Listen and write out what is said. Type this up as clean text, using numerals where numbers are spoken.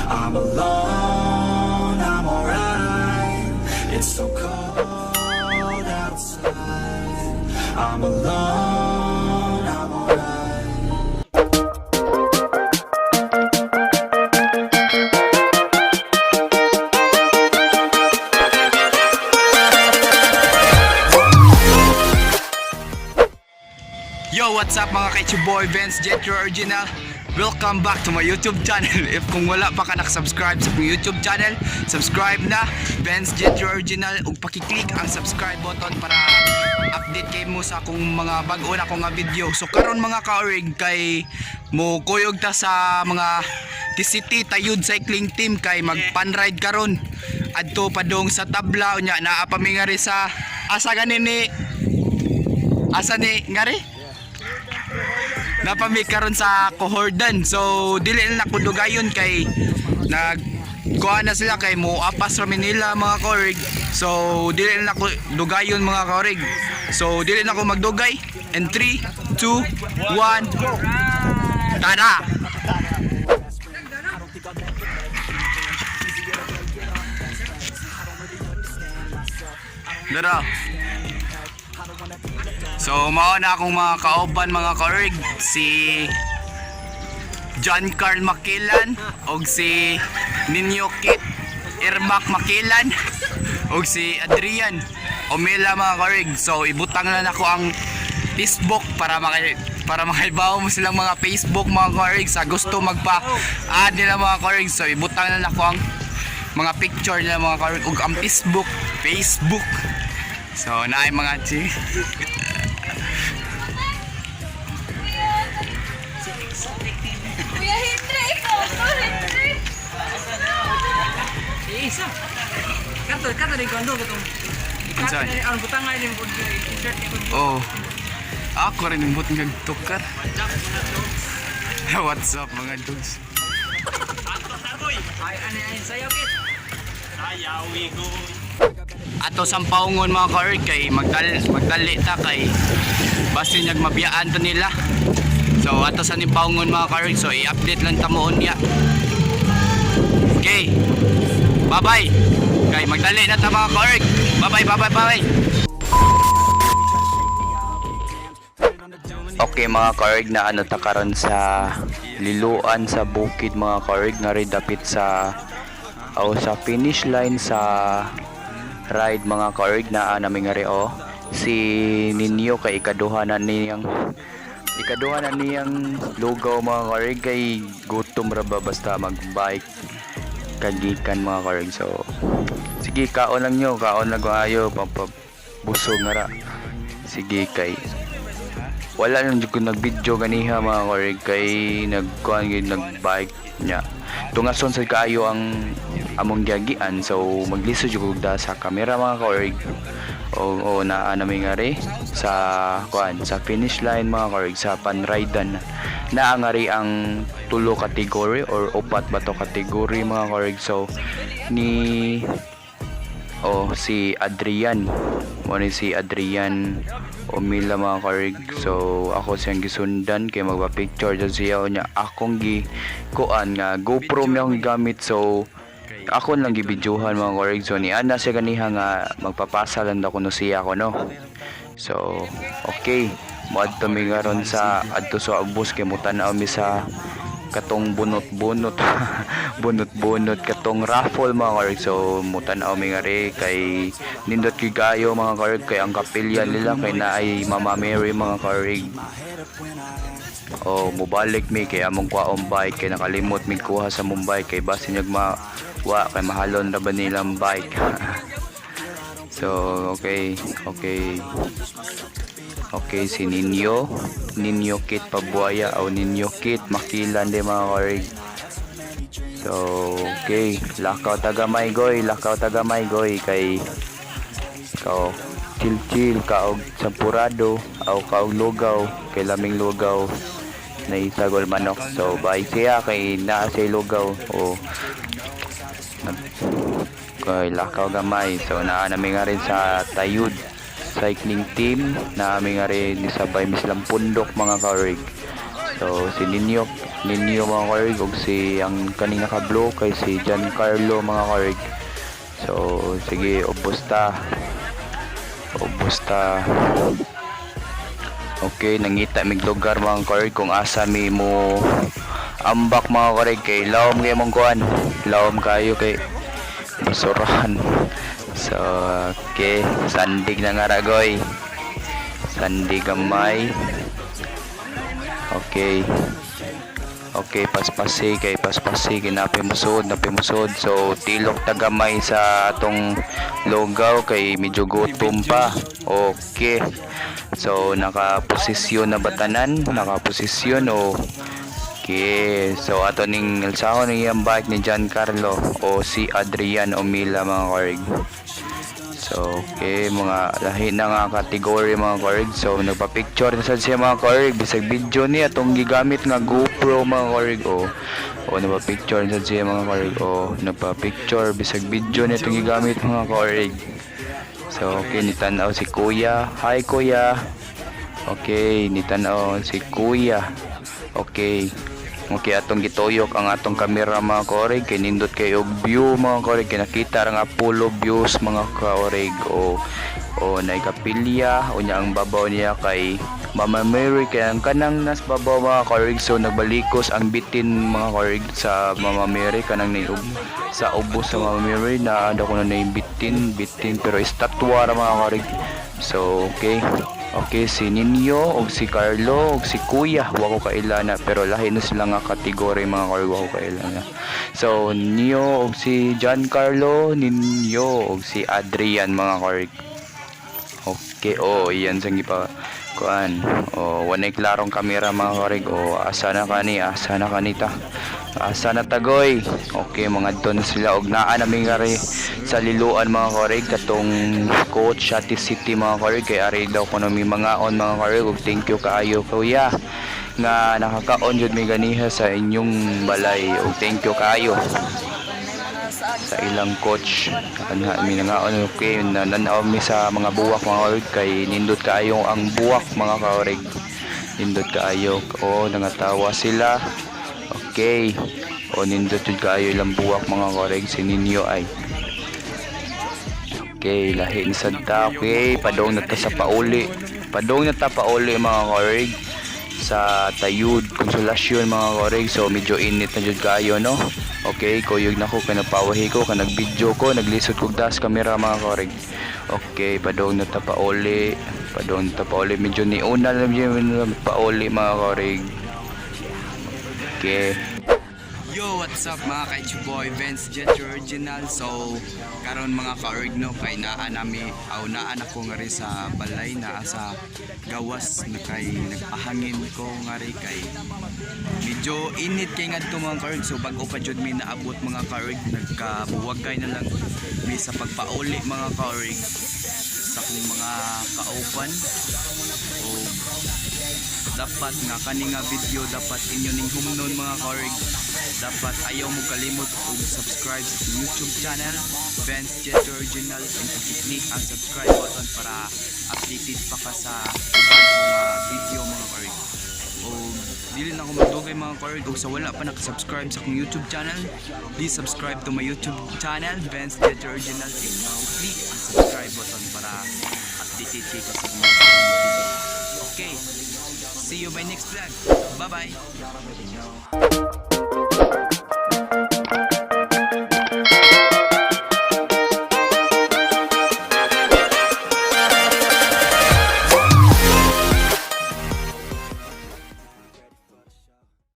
I'm alone, I'm alright. It's so cold outside. I'm alone, I'm alright. Yo, what's up mga kaichi boy, Vince Jet your original. Welcome back to my YouTube channel. If kung wala pa ka nakasubscribe sa akong YouTube channel, subscribe na, Vince Jet your original, ug pakiclick ang subscribe button para update kayo mo sa akong mga bago na akong video. So karon mga ka-orig, kay mo kuyog ta sa mga TCT Tayud Cycling Team kay magpan-ride karon adto padong sa tabla unya naa pa mi ngari sa asa ganini asa ni ngari napami karon sa Cohordan. So dili na kudugayon kay nagkuha na sila kay mo apas ra Manila mga korig. So dili na kudugayon mga korig. So dili na ko magdugay. And 3, 2, 1 tada. Dara. So mao na akong mga kauban mga korig, si John Carl Makilan og si Ninyo Kit Irmak Makilan og si Adrian Omela mga korig. So ibutang na nako ang Facebook para makaibaw mo silang mga Facebook mga korig sa gusto magpa-add nila mga korig. So ibutang na nako ang mga picture nila mga korig ug ang Facebook. So naay mga chi Kuya Henry, ikaw! Henry! Isa. Kato rin kondo katong. Unsay? Ang butang nga din ko t-shirt ni ko. oh, ako rin yung buting nagtukar. What's up mga dudes? Ay sayaw kit. Sayawi ko. Ato sampaungon mga ka-org kay magdali ta kay basta nagmabiyaan to nila. So ato sa nipaungon mga ka-org, so i-update lang tamoon niya. Okay, bye bye kay magdali na ta mga ka-org. Bye. Okay mga ka-org, na ano ta karon sa liluan sa bukid mga ka-org nga rin dapit sa sa finish line sa ride mga ka-org na namin nga rin si Ninyo kay ikaduha na niyang lugaw mga ka-org kay gutom ra ba basta magbike kagikan mga ka-org. So sige, kaon lang ayo pampabusog nga ra. Sige kay wala lang ko nag-video ganiha mga ka-org kay nagbike nya tungason sa kaayo ang among giagian. So maglisod jud da sa camera mga ka-org o naa namin nga ri sa finish line mga ka-org sa panridan naa nga ri ang tulo category or upat ba to category mga ka-org. So ni si Adrian si Adrian Omila mga ka-org. So ako siyang gisundan kay magpa-picture dyan siya niya akong kuan nga GoPro mi akong gamit. So ako lang gibidyohan mga ka-org. So ni ana siya ganiha nga magpapasa lang daw kuno siya ko no. So okay, moadto mi karon sa adto sa ubos kay mutanaw mi sa katong bunot-bunot katong raffle mga ka-org. So mutanaw mi nga ri kay nindot gigayo mga ka-org kay ang kapilya nila kay naay Mama Mary mga ka-org. Mubalik mi kay among kwaong bike kay nakalimot mi kuha sa Mumbai kay basi nyag kay mahalon ra ba nilang bike. So okay, si Ninyo Kit Pabuaya o Ninyo Kit Makilan de mga ka-org. So okay, lakaw tagamay goy kay chill kaog sampurado o kaog lugaw kay laming lugaw na isagol manok. So bye siya kay naa siya lugaw kay lakaw gamay. So naa namin nga rin sa Tayud Cycling Team na namin nga rin nisabay mislang pundok mga ka-org. So si Ninyo mga karig ug si ang kaning naka-blue kay si Giancarlo mga karig. So sige, ubos ta. Okay, nangita mig lugar mga karig kung asa mi mo ambak mga karig kay lawom kay mong kuan. Lawom kayo kay basurahan. So okay, sandig na nga ragoy. Sandig gamay. Okay, paspasi napi musod. So tilok tagamay sa atong lugaw kay medyo gutom pa. Okay. So nakaposisyon na batanan, okay. So ato ning nalsahon ng iyang bike ni Giancarlo o si Adrian Omila mga karig. So okay, mga lahi na nga category mga karig. So nagpa-picture na sad siya mga karig, bisag video ni atong gigamit nga GoPro mga karig. O nagpa-picture na sad siya mga karig. O nagpa-picture bisag video ni atong gigamit mga karig. So okay, nitanaw si Kuya. Hi Kuya. Okay, nitanaw si Kuya. Okay, atong gituyok ang atong camera mga kaorig kay nindot kay og view mga kaorig kay nakita ra nga full views mga kaorig. O naikapilya o nya ang babaw niya kay Mama Mary kay ang kanang nas babaw mga kaorig. So nagbalikos ang bitin mga kaorig sa Mama Mary kanang sa ubos sa Mama Mary na ko na bitin pero estatwa ra mga kaorig. So okay, si Ninyo og si Carlo og si Kuya wa ko kailana pero lahi na sila nga kategory mga kaorig, wa ko kailana. So Ninyo og si Giancarlo, Ninyo og si Adrian mga kaorig. Okay, iyan sang gipa kuan. Wanay klarong kamera mga kaorig. Asa na kanita. Asa na tagoy. Okay, mga doon sila og naa nami ngari sa liluan mga kaorig katong coach Shati City mga kaorig kay ari daw kuno mi mangaon mga kaorig. Og thank you kaayo Kuya nga nakakaon jud mi ganiha sa inyong balay. Og thank you kaayo sa ilang coach kanha mi nangaon. Okay, nanaw mi sa mga buwak mga kaorig kay nindot kaayo ang buwak mga kaorig. Nindot kaayo nangatawa sila. Okay, nindot jud kaayo ilang buwak mga kaorig. Si Ninyo ay okay, lahi ni sadta. Okay, padong na ta sa pauli mga kaorig sa Tayud Konsolasyon mga kaorig. So medyo init na jud kaayo no. Okay, kuyog na ko kay napawahi ko ka nag-video ko, naglisod kog das camera mga kaorig. Okay, padong na ta pauli medyo ni una lang yung pauli mga kaorig. Okay. Yo, what's up mga ka boy, Vince Jet Original. So karon mga kaorig no kay naan ako nga rin sa balay na sa gawas na kay nagpahangin ko nga rin kay medyo init kay ngadto mga kaorig. So bago pa jud mi naabot mga kaorig, nagkabuwagay na lang mi sa pagpauli mga kaorig sa kong mga kaupan. O dapat nga kani nga video dapat inyo ning humnon mga kaorig. Dapat ayaw mo kalimot og subscribe sa YouTube channel Vince Jet Original and i-click ang subscribe button para updated pa ka sa ubang mga video mga kaorig. O dili na ako magdugay mga kaorig. O sa wala pa nakasubscribe sa akong YouTube channel, please subscribe to my YouTube channel Vince Jet Original and i-click ang subscribe button para updated kayo sa mga video. Okay, see you my next vlog. Bye bye.